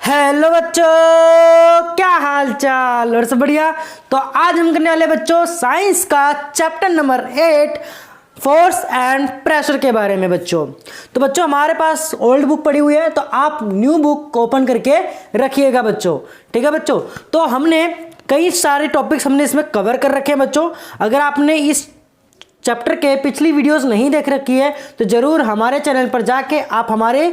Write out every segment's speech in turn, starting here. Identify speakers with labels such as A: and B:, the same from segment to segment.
A: Hello बच्चों, क्या हाल चाल और सब बढ़िया। तो आज हम करने वाले बच्चों साइंस का chapter number 8 force and pressure के बारे में बच्चों। तो बच्चों हमारे पास ओल्ड बुक पड़ी हुई है, तो आप न्यू बुक ओपन करके रखिएगा बच्चों, ठीक है बच्चों। तो हमने कई सारे टॉपिक्स हमने इसमें कवर कर रखे हैं बच्चों। अगर आपने इस चैप्टर के पिछली वीडियोस नहीं देख रखी है तो जरूर हमारे चैनल पर जाके आप हमारे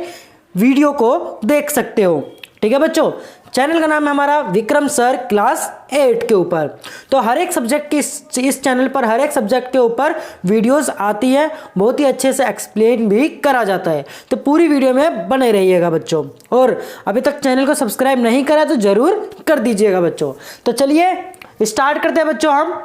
A: वीडियो को देख सकते हो, ठीक है बच्चों। चैनल का नाम है हमारा विक्रम सर क्लास 8 के ऊपर। तो हर एक सब्जेक्ट की इस चैनल पर हर एक सब्जेक्ट के ऊपर वीडियोस आती है, बहुत ही अच्छे से एक्सप्लेन भी करा जाता है। तो पूरी वीडियो में बने रहिएगा बच्चों। और अभी तक चैनल को सब्सक्राइब नहीं करा तो जरूर कर दीजिएगा बच्चों। तो चलिए स्टार्ट करते हैं बच्चों। हम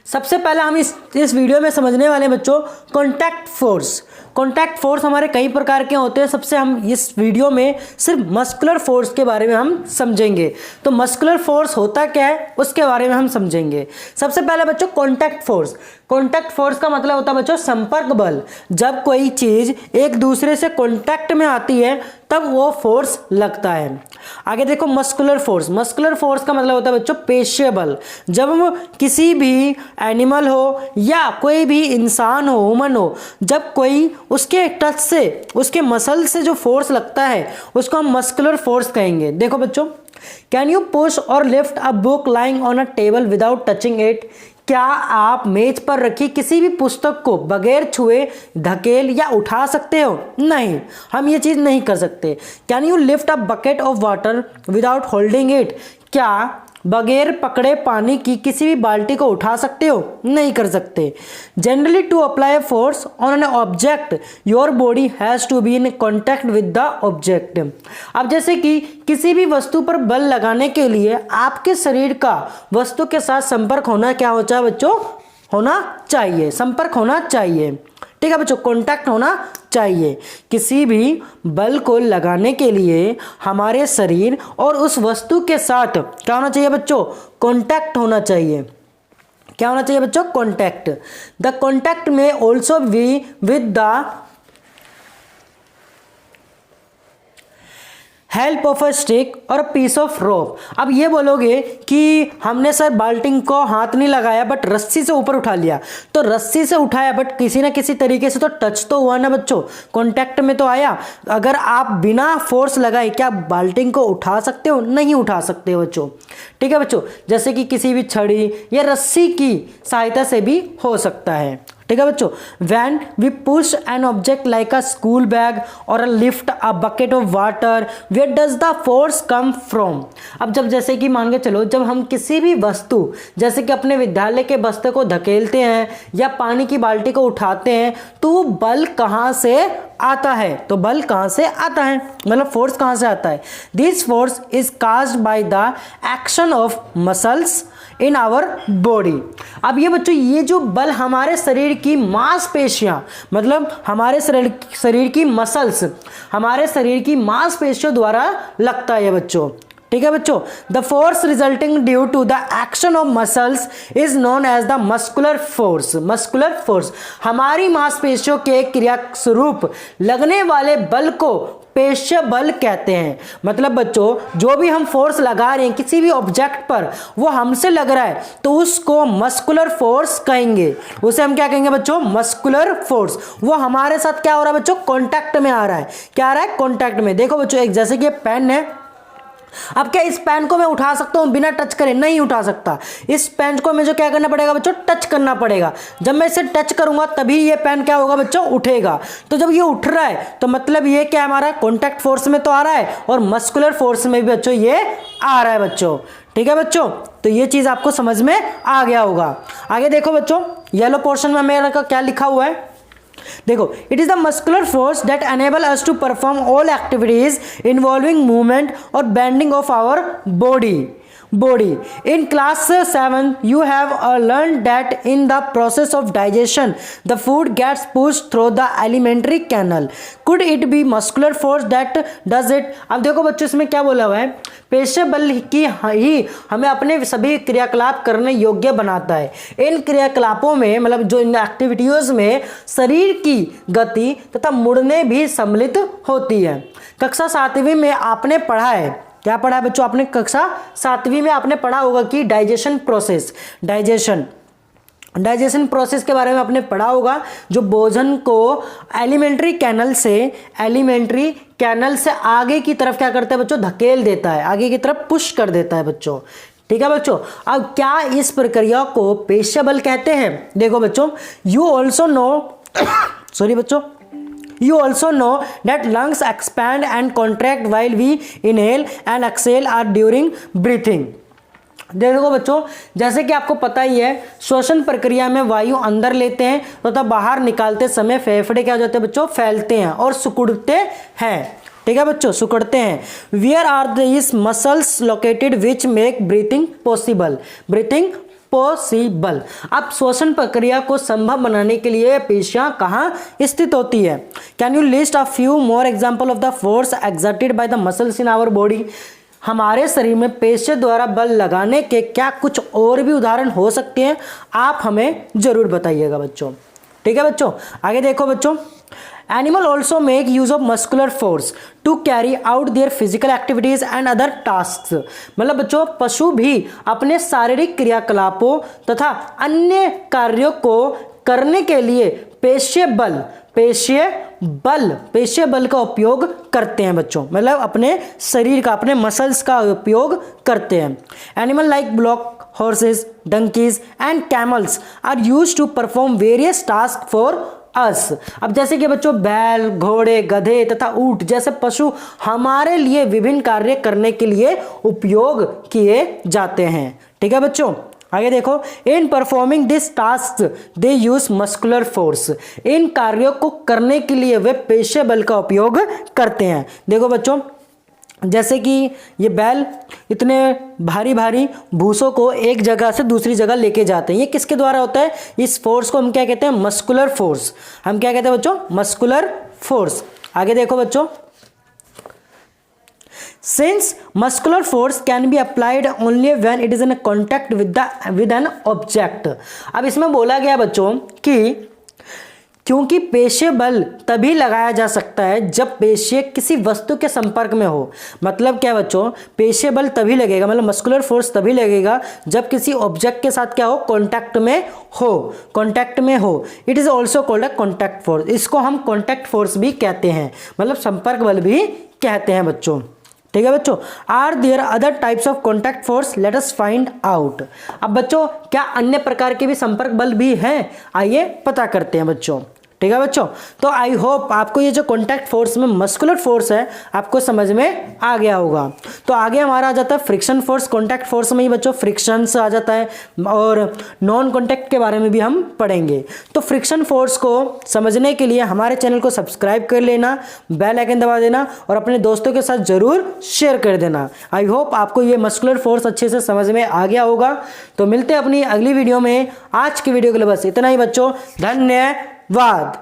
A: सबसे पहले हम इस वीडियो में समझने वाले बच्चों कॉन्टैक्ट फोर्स। कॉन्टैक्ट फोर्स हमारे कई प्रकार के होते हैं। सबसे हम इस वीडियो में सिर्फ मस्कुलर फोर्स के बारे में हम समझेंगे। तो मस्कुलर फोर्स होता क्या है उसके बारे में हम समझेंगे। सबसे पहले बच्चों कॉन्टैक्ट फोर्स। कॉन्टैक्ट फोर्स का मतलब होता है बच्चों संपर्क बल। जब कोई चीज एक दूसरे से कॉन्टैक्ट में आती है तब वो फोर्स लगता है। आगे देखो मस्कुलर फोर्स। मस्कुलर फोर्स का मतलब होता है बच्चों पेशीय बल। जब हम किसी भी एनिमल हो या कोई भी इंसान हो, ह्यूमन हो, जब कोई उसके टच से उसके मसल से जो फोर्स लगता है उसको हम मस्कुलर फोर्स कहेंगे। देखो बच्चों, कैन यू पुश और lift a book lying on a table without touching it. क्या आप मेज पर रखी किसी भी पुस्तक को बगैर छुए धकेल या उठा सकते हो? नहीं, हम ये चीज नहीं कर सकते। Can you lift a bucket of water without holding it. क्या बगैर पकड़े पानी की किसी भी बाल्टी को उठा सकते हो? नहीं कर सकते। Generally to apply force on an object your body has to be in contact with the object. अब जैसे कि किसी भी वस्तु पर बल लगाने के लिए आपके शरीर का वस्तु के साथ संपर्क होना क्या होता है बच्चों? होना चाहिए, संपर्क होना चाहिए, ठीक है बच्चों, कांटेक्ट होना चाहिए। किसी भी बल को लगाने के लिए हमारे शरीर और उस वस्तु के साथ क्या होना चाहिए बच्चों? कांटेक्ट होना चाहिए। क्या होना चाहिए बच्चों? कांटेक्ट। द कांटेक्ट में also be with the help of a stick और पीस ऑफ रोप। अब ये बोलोगे कि हमने सर बाल्टी को हाथ नहीं लगाया बट रस्सी से ऊपर उठा लिया। तो रस्सी से उठाया बट किसी ना किसी तरीके से तो टच तो हुआ ना बच्चों, कांटेक्ट में तो आया। अगर आप बिना फोर्स लगाए क्या बाल्टी को उठा सकते हो? नहीं उठा सकते बच्चों, ठीक है बच्चों। जैसे कि किसी भी छड़ी या रस्सी की सहायता से भी हो सकता है, ठीक है बच्चों। When we push an object like a school bag और lift a bucket of water, where does the force come from. अब जब जैसे कि मान के चलो, जब हम किसी भी वस्तु जैसे कि अपने विद्यालय के बस्ते को धकेलते हैं या पानी की बाल्टी को उठाते हैं तो वो बल कहाँ से आता है? तो बल कहाँ से आता है, मतलब फोर्स कहाँ से आता है? This force is caused by the action of muscles in our body. अब ये बच्चों ये जो बल हमारे शरीर की मांसपेशियां, मतलब हमारे शरीर की मसल्स, हमारे शरीर की मांसपेशियों द्वारा लगता है बच्चों, ठीक है बच्चों। The force resulting due to the action of muscles is known as the muscular force. Muscular force हमारी मांसपेशियों के क्रिया स्वरूप लगने वाले बल को पेशीय बल कहते हैं। मतलब बच्चों जो भी हम फोर्स लगा रहे हैं किसी भी ऑब्जेक्ट पर, वो हमसे लग रहा है तो उसको मस्कुलर फोर्स कहेंगे। उसे हम क्या कहेंगे बच्चों? Muscular force. वो हमारे साथ क्या हो रहा है बच्चों? कांटेक्ट में आ रहा है। क्या आ रहा है? कांटेक्ट में। देखो बच्चों, एक जैसे कि ये पेन है। अब क्या इस पेन को मैं उठा सकता हूं बिना टच करे? नहीं उठा सकता। इस पेन को मुझे क्या करना पड़ेगा बच्चों? टच करना पड़ेगा। जब मैं इसे टच करूंगा तभी ये पेन क्या होगा बच्चों? उठेगा। तो जब ये उठ रहा है तो मतलब ये क्या हमारा कॉन्टैक्ट फोर्स में तो आ रहा है और मस्कुलर फोर्स में भी बच्चों ये आ रहा है बच्चों, ठीक है बच्चों। तो ये चीज आपको समझ में आ गया होगा। आगे देखो बच्चों, येलो पोर्शन में मेरा क्या लिखा हुआ है देखो, it is the muscular force that enable us to perform all activities involving movement और bending of our body. body. In class 7 you have learned that in the process of digestion the food gets pushed through the alimentary canal. Could it be muscular force that does it? अब देखो बच्चों इसमें क्या बोला हुआ है, पेशीय बल की ही हमें अपने सभी क्रियाकलाप करने योग्य बनाता है। इन क्रियाकलापों में मतलब जो इन एक्टिविटीज में शरीर की गति तथा मुड़ने भी सम्मिलित होती है। कक्षा 7वीं में आपने पढ़ा है, क्या पढ़ा है बच्चों, आपने कक्षा 7वीं में आपने पढ़ा होगा कि डाइजेशन प्रोसेस के बारे में आपने पढ़ा होगा, जो भोजन को एलिमेंट्री कैनल से आगे की तरफ क्या करता है बच्चों, धकेल देता है, आगे की तरफ पुश कर देता है बच्चों। ठीक है बच्चों, अब क्या इस प्रक्रिया को पेशीय बल कहते हैं? देखो बच्चों, you also know that lungs expand and contract while we inhale and exhale are during breathing. देखो बच्चों, जैसे कि आपको पता ही है, श्वसन प्रक्रिया में वायु अंदर लेते हैं तथा बाहर निकालते समय फेफड़े क्या हो जाते हैं बच्चों, फैलते हैं और सिकुड़ते हैं। ठीक है बच्चों, सिकुड़ते हैं। Where are these muscles located which make breathing possible? अब श्वसन प्रक्रिया को संभव बनाने के लिए पेशियां कहाँ स्थित होती है? Can you list a few more example of the force exerted by the muscles in our body? हमारे शरीर में पेशियों द्वारा बल लगाने के क्या कुछ और भी उदाहरण हो सकते हैं? आप हमें जरूर बताइएगा बच्चों। ठीक है बच्चों, आगे देखो बच्चों, Animal also make use of muscular force to carry out their physical activities and other tasks. मतलब बच्चों, पशु भी अपने शारीरिक क्रियाकलापों तथा अन्य कार्यों को करने के लिए पेशीय बल का उपयोग करते हैं बच्चों, मतलब अपने शरीर का, अपने मसल्स का उपयोग करते हैं। Animal like block horses, donkeys and camels are used to perform various tasks for us. अब जैसे कि बच्चों बैल, घोड़े, गधे तथा ऊंट जैसे पशु हमारे लिए विभिन्न कार्य करने के लिए उपयोग किए जाते हैं। ठीक है बच्चों, आगे देखो, in performing this task they use muscular force. इन कार्यों को करने के लिए वे पेशीय बल का उपयोग करते हैं। देखो बच्चों, जैसे कि ये बैल इतने भारी भारी भूसों को एक जगह से दूसरी जगह लेके जाते हैं, ये किसके द्वारा होता है? इस फोर्स को हम क्या कहते हैं? Muscular force. हम क्या कहते हैं बच्चों? Muscular force. आगे देखो बच्चों, since muscular force can be applied only when it is in contact with an object. अब इसमें बोला गया बच्चों कि क्योंकि पेशीय बल तभी लगाया जा सकता है जब पेशीय किसी वस्तु के संपर्क में हो। मतलब क्या बच्चों, पेशीय बल तभी लगेगा, मतलब मस्कुलर फोर्स तभी लगेगा जब किसी ऑब्जेक्ट के साथ क्या हो, कांटेक्ट में हो। It is also called a contact force. इसको हम कॉन्टैक्ट फोर्स भी कहते हैं, मतलब संपर्क बल भी कहते हैं बच्चों। ठीक है बच्चों, are there other types of contact force? Let us find out. अब बच्चों, क्या अन्य प्रकार के भी संपर्क बल भी हैं? आइए पता करते हैं बच्चों। ठीक है बच्चों, तो आई होप आपको ये जो कॉन्टैक्ट फोर्स में मस्कुलर फोर्स है आपको समझ में आ गया होगा। तो आगे हमारा आ जाता है फ्रिक्शन फोर्स। कॉन्टैक्ट फोर्स में ही बच्चों फ्रिक्शन आ जाता है और नॉन कॉन्टैक्ट के बारे में भी हम पढ़ेंगे। तो फ्रिक्शन फोर्स को समझने के लिए हमारे चैनल को सब्सक्राइब कर लेना, बेल आइकन दबा देना और अपने दोस्तों के साथ जरूर शेयर कर देना। आई होप आपको ये मस्कुलर फोर्स अच्छे से समझ में आ गया होगा। तो मिलते हैं अपनी अगली वीडियो में। आज की वीडियो के लिए बस इतना ही बच्चों, धन्यवाद।